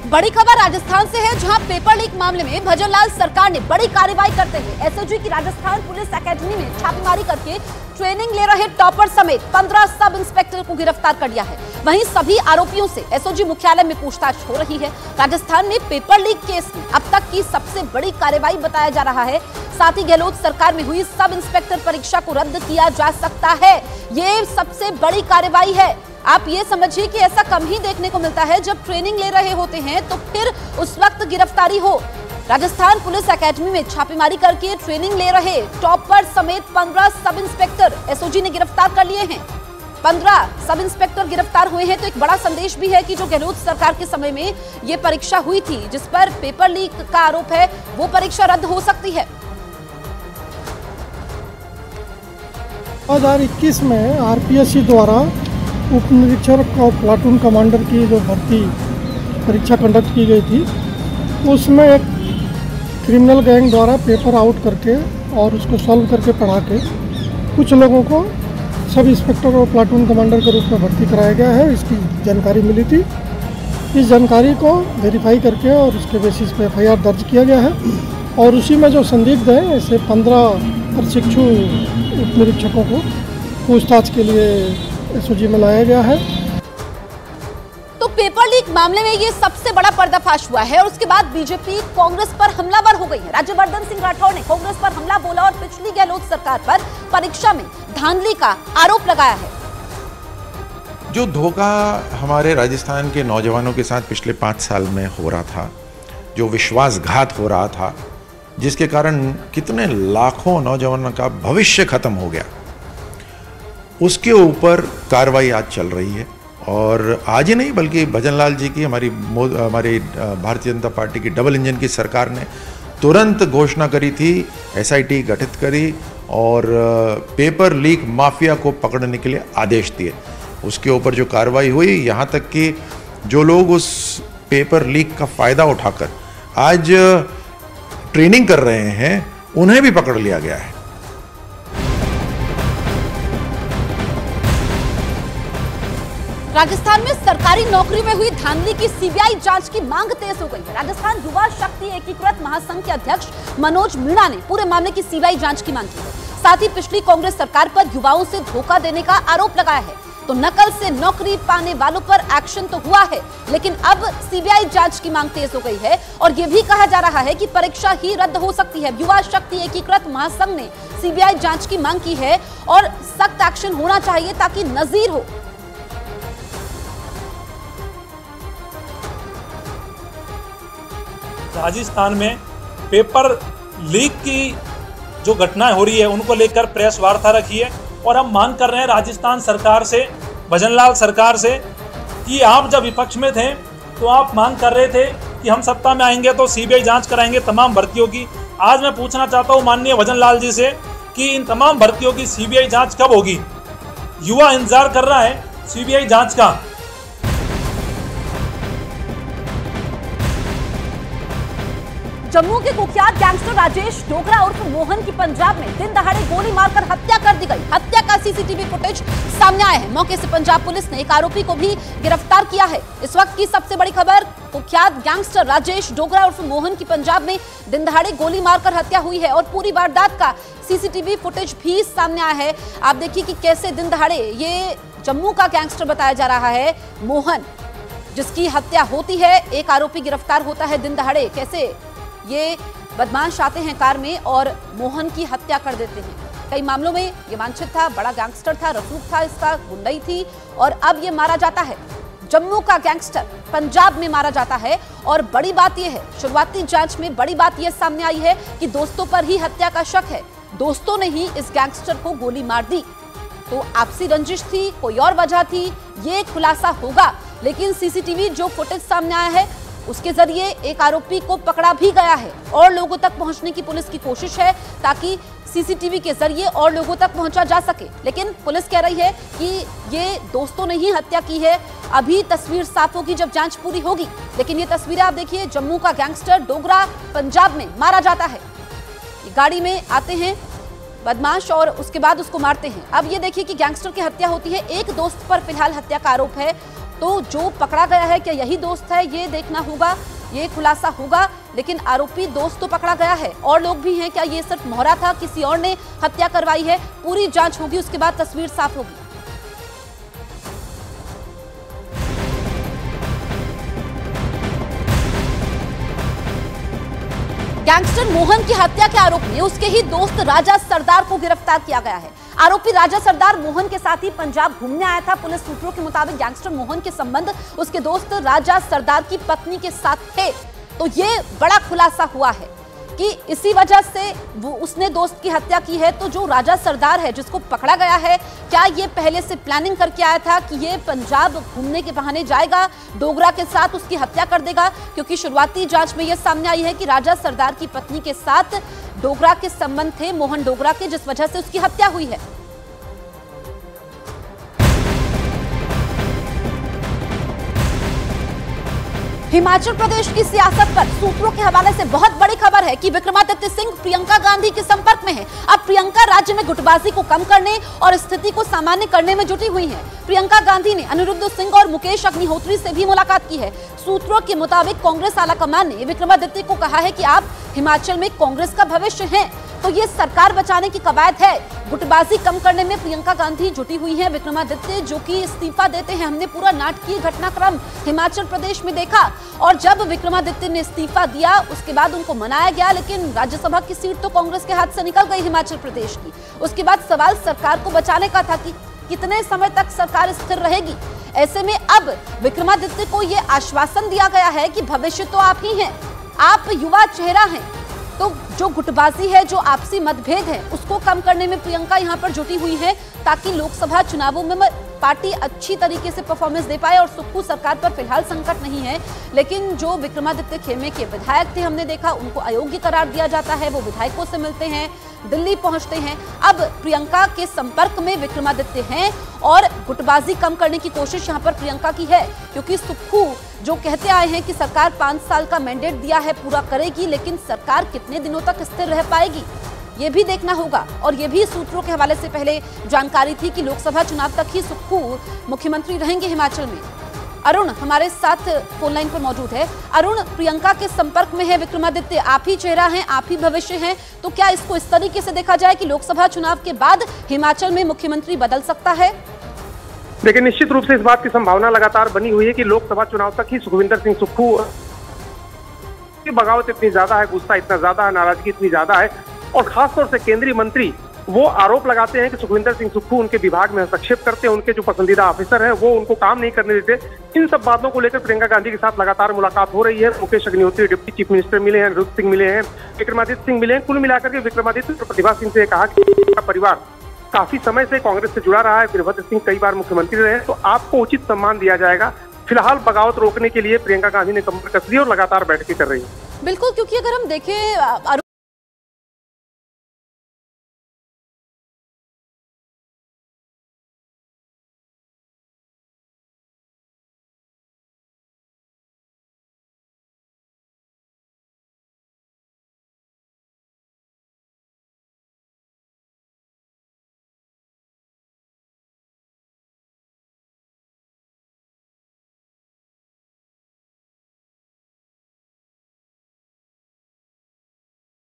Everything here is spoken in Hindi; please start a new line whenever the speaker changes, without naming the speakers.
बड़ी खबर राजस्थान से है, जहां पेपर लीक मामले में भजनलाल सरकार ने बड़ी कार्रवाई करते हुए एसओजी की राजस्थान पुलिस एकेडमी में छापेमारी करके ट्रेनिंग ले रहे टॉपर समेत 15 सब इंस्पेक्टर को गिरफ्तार कर लिया है। वहीं सभी आरोपियों से एसओजी मुख्यालय में पूछताछ हो रही है। राजस्थान में पेपर लीक केस में अब तक की सबसे बड़ी कार्रवाई बताया जा रहा है। साथ ही गहलोत सरकार में हुई सब इंस्पेक्टर परीक्षा को रद्द किया जा सकता है। ये सबसे बड़ी कार्रवाई है। आप ये समझिए कि ऐसा कम ही देखने को मिलता है, जब ट्रेनिंग ले रहे होते हैं तो फिर उस वक्त गिरफ्तारी हो। राजस्थान पुलिस एकेडमी में छापेमारी करके ट्रेनिंग ले रहे टॉपर समेत 15 सब इंस्पेक्टर एसओजी ने गिरफ्तार कर लिए हैं। 15 सब इंस्पेक्टर गिरफ्तार हुए हैं। तो एक बड़ा संदेश भी है कि जो गहलोत सरकार के समय में ये परीक्षा हुई थी, जिस पर पेपर लीक का आरोप है, वो परीक्षा रद्द हो सकती है।
2021 में आरपीएससी द्वारा उप निरीक्षक और प्लाटून कमांडर की जो भर्ती परीक्षा कंडक्ट की गई थी, उसमें एक क्रिमिनल गैंग द्वारा पेपर आउट करके और उसको सॉल्व करके पढ़ा के कुछ लोगों को सब इंस्पेक्टर और प्लाटून कमांडर के रूप में भर्ती कराया गया है। इसकी जानकारी मिली थी। इस जानकारी को वेरीफाई करके और उसके बेसिस पे एफआईआर दर्ज किया गया है और उसी में जो संदिग्ध हैं, ऐसे 15 प्रशिक्षु उप निरीक्षकों को पूछताछ के लिए एसओजी में लाया गया है।
तो पेपर लीक मामले में ये सबसे बड़ा पर्दाफाश हुआ है और उसके बाद बीजेपी कांग्रेस पर हमलावर हो गई है। राज्यवर्धन सिंह राठौर ने कांग्रेस पर हमला बोला और पिछली गहलोत सरकार पर परीक्षा में धांधली का आरोप लगाया है।
जो धोखा हमारे राजस्थान के नौजवानों के साथ पिछले 5 साल में हो रहा था, जो विश्वासघात हो रहा था, जिसके कारण कितने लाखों नौजवानों का भविष्य खत्म हो गया, उसके ऊपर कार्रवाई आज चल रही है। और आज ही नहीं बल्कि भजनलाल जी की हमारी भारतीय जनता पार्टी की डबल इंजन की सरकार ने तुरंत घोषणा करी थी, एसआईटी गठित करी और पेपर लीक माफिया को पकड़ने के लिए आदेश दिए। उसके ऊपर जो कार्रवाई हुई, यहाँ तक कि जो लोग उस पेपर लीक का फ़ायदा उठाकर आज ट्रेनिंग कर रहे हैं, उन्हें भी पकड़ लिया गया है।
राजस्थान में सरकारी नौकरी में हुई धांधली की सीबीआई जांच की मांग तेज हो गई है। राजस्थान युवा शक्ति एकीकृत महासंघ के अध्यक्ष मनोज मीणा ने पूरे मामले की सीबीआई जांच की मांग की है। साथ ही पिछली कांग्रेस सरकार पर युवाओं से धोखा देने का आरोप लगाया है। तो नकल से नौकरी पाने वालों पर एक्शन तो हुआ है, लेकिन अब सीबीआई जांच की मांग तेज हो गई है और यह भी कहा जा रहा है कि परीक्षा ही रद्द हो सकती है। युवा शक्ति एकीकृत महासंघ ने सीबीआई जांच की मांग की है और सख्त एक्शन होना चाहिए ताकि नजीर हो।
राजस्थान में पेपर लीक की जो घटनाएं हो रही है, उनको लेकर प्रेस वार्ता रखी है और हम मांग कर रहे हैं राजस्थान सरकार से, भजनलाल सरकार से, कि आप जब विपक्ष में थे तो आप मांग कर रहे थे कि हम सत्ता में आएंगे तो सीबीआई जांच कराएंगे तमाम भर्तियों की। आज मैं पूछना चाहता हूं माननीय भजनलाल जी से कि इन तमाम भर्तियों की सीबीआई जांच कब होगी? युवा इंतजार कर रहा है सीबीआई जांच का।
जम्मू के कुख्यात गैंगस्टर राजेश डोगरा उर्फ मोहन की पंजाब में दिन दहाड़े गोली मारकर हत्या कर दी गई। हत्या का सीसीटीवी फुटेज सामने आया है। मौके से पंजाब पुलिस ने एक आरोपी को भी गिरफ्तार किया है। इस वक्त की सबसे बड़ी खबर, कुख्यात गैंगस्टर राजेश डोगरा उर्फ मोहन की पंजाब में दिन दहाड़े गोली मारकर हत्या हुई है और पूरी वारदात का सीसीटीवी फुटेज भी सामने आया है। आप देखिए कि कैसे दिन दहाड़े ये जम्मू का गैंगस्टर बताया जा रहा है मोहन, जिसकी हत्या होती है। एक आरोपी गिरफ्तार होता है दिन दहाड़े। कैसे ये बदमाश आते हैं कार में और मोहन की हत्या कर देते हैं। कई मामलों में ये वांछित था, बड़ा गैंगस्टर था, रसूख था, इसका गुंडई थी और अब ये मारा जाता है। जम्मू का गैंगस्टर पंजाब में मारा जाता है और बड़ी बात यह है, शुरुआती जांच में बड़ी बात यह सामने आई है कि दोस्तों पर ही हत्या का शक है। दोस्तों ने ही इस गैंगस्टर को गोली मार दी। तो आपसी रंजिश थी, कोई और वजह थी, ये खुलासा होगा। लेकिन सीसीटीवी जो फुटेज सामने आया है, उसके जरिए एक आरोपी को पकड़ा भी गया है और लोगों तक पहुंचने की पुलिस की कोशिश है ताकि सीसीटीवी के जरिए और लोगों तक पहुंचा जा सके। लेकिन पुलिस कह रही है कि ये दोस्तों ने ही हत्या की है। अभी तस्वीर साफ होगी जब जांच पूरी होगी। लेकिन ये तस्वीरें आप देखिए, जम्मू का गैंगस्टर डोगरा पंजाब में मारा जाता है। ये गाड़ी में आते हैं बदमाश और उसके बाद उसको मारते हैं। अब ये देखिए कि गैंगस्टर की हत्या होती है। एक दोस्त पर फिलहाल हत्या का आरोप है तो जो पकड़ा गया है क्या यही दोस्त है, ये देखना होगा, ये खुलासा होगा। लेकिन आरोपी दोस्त तो पकड़ा गया है, और लोग भी हैं, क्या ये सिर्फ मोहरा था, किसी और ने हत्या करवाई है? पूरी जांच होगी, उसके बाद तस्वीर साफ होगी। गैंगस्टर मोहन की हत्या के आरोप में उसके ही दोस्त राजा सरदार को गिरफ्तार किया गया है। आरोपी राजा सरदार मोहन के साथ ही पंजाब घूमने आया था। पुलिस सूत्रों के मुताबिक गैंगस्टर मोहन के संबंध उसके दोस्त राजा सरदार की पत्नी के साथ थे। तो ये बड़ा खुलासा हुआ है कि इसी वजह से वो उसने दोस्त की हत्या की है। तो जो राजा सरदार है जिसको पकड़ा गया है, क्या ये पहले से प्लानिंग करके आया था कि ये पंजाब घूमने के बहाने जाएगा, डोगरा के साथ उसकी हत्या कर देगा? क्योंकि शुरुआती जांच में ये सामने आई है कि राजा सरदार की पत्नी के साथ डोगरा के संबंध थे, मोहन डोगरा के, जिस वजह से उसकी हत्या हुई है। हिमाचल प्रदेश की सियासत पर सूत्रों के हवाले से बहुत बड़ी खबर है कि विक्रमादित्य सिंह प्रियंका गांधी के संपर्क में है। अब प्रियंका राज्य में गुटबाजी को कम करने और स्थिति को सामान्य करने में जुटी हुई हैं। प्रियंका गांधी ने अनिरुद्ध सिंह और मुकेश अग्निहोत्री से भी मुलाकात की है। सूत्रों के मुताबिक कांग्रेस आलाकमान ने विक्रमादित्य को कहा है कि आप हिमाचल में कांग्रेस का भविष्य हैं, तो ये सरकार बचाने की कवायद है। गुटबाजी कम करने में प्रियंका गांधी जुटी हुई हैं। विक्रमादित्य जो कि इस्तीफा देते हैं, हमने पूरा नाटकीय घटनाक्रम हिमाचल प्रदेश में देखा, और जब विक्रमादित्य ने इस्तीफा दिया उसके बाद उनको मनाया गया, लेकिन राज्यसभा की सीट तो कांग्रेस के हाथ से निकल गई हिमाचल प्रदेश की। उसके बाद सवाल सरकार को बचाने का था कि कितने समय तक सरकार स्थिर रहेगी। ऐसे में अब विक्रमादित्य को ये आश्वासन दिया गया है कि भविष्य तो आप ही हैं, आप युवा चेहरा हैं, तो जो गुटबाजी है, जो आपसी मतभेद है, उसको कम करने में प्रियंका यहां पर जुटी हुई है, ताकि लोकसभा चुनावों में पार्टी अच्छी तरीके से परफॉर्मेंस दे पाए। और सुक्खू सरकार पर फिलहाल संकट नहीं है, लेकिन जो विक्रमादित्य खेमे के विधायक थे, हमने देखा उनको अयोग्य करार दिया जाता है, वो विधायकों से मिलते हैं, दिल्ली पहुंचते हैं। अब प्रियंका के संपर्क में विक्रमादित्य हैं और गुटबाजी कम करने की कोशिश यहां पर प्रियंका की है, क्योंकि सुक्खू जो कहते आए हैं कि सरकार 5 साल का मैंडेट दिया है, पूरा करेगी, लेकिन सरकार कितने दिनों तक स्थिर रह पाएगी ये भी देखना होगा। और ये भी सूत्रों के हवाले से पहले जानकारी थी कि लोकसभा चुनाव तक ही सुक्खू मुख्यमंत्री रहेंगे हिमाचल में। अरुण हमारे साथ फोन लाइन पर मौजूद है। अरुण, प्रियंका के संपर्क में है विक्रमादित्य, आप ही चेहरा हैं, आप ही भविष्य हैं, तो क्या इसको इस तरीके से देखा जाए कि लोकसभा चुनाव के बाद हिमाचल में मुख्यमंत्री बदल सकता है?
देखिए, निश्चित रूप से इस बात की संभावना लगातार बनी हुई है कि लोकसभा चुनाव तक ही सुखविंदर सिंह सुक्खू की बगावत इतनी ज्यादा है, गुस्सा इतना ज्यादा है, नाराजगी इतनी ज्यादा है, और खासतौर से केंद्रीय मंत्री वो आरोप लगाते हैं कि सुखविंदर सिंह सुक्खू उनके विभाग में हस्तक्षेप करते हैं, उनके जो पसंदीदा ऑफिसर हैं वो उनको काम नहीं करने देते। इन सब बातों को लेकर प्रियंका गांधी के साथ लगातार मुलाकात हो रही है। Mukesh Agnihotri deputy chief minister मिले हैं, अनिरुद्ध सिंह मिले हैं, विक्रमादित्य सिंह मिले हैं। कुल मिलाकर के विक्रमादित्य और प्रतिभा सिंह से कहा कि उनका परिवार काफी समय से कांग्रेस से जुड़ा रहा है, वीरभद्र सिंह कई बार मुख्यमंत्री रहे हैं, तो आपको उचित सम्मान दिया जाएगा। फिलहाल बगावत रोकने के लिए प्रियंका गांधी ने कमर कस ली और लगातार बैठकें कर रही है।
बिल्कुल, क्योंकि अगर हम देखें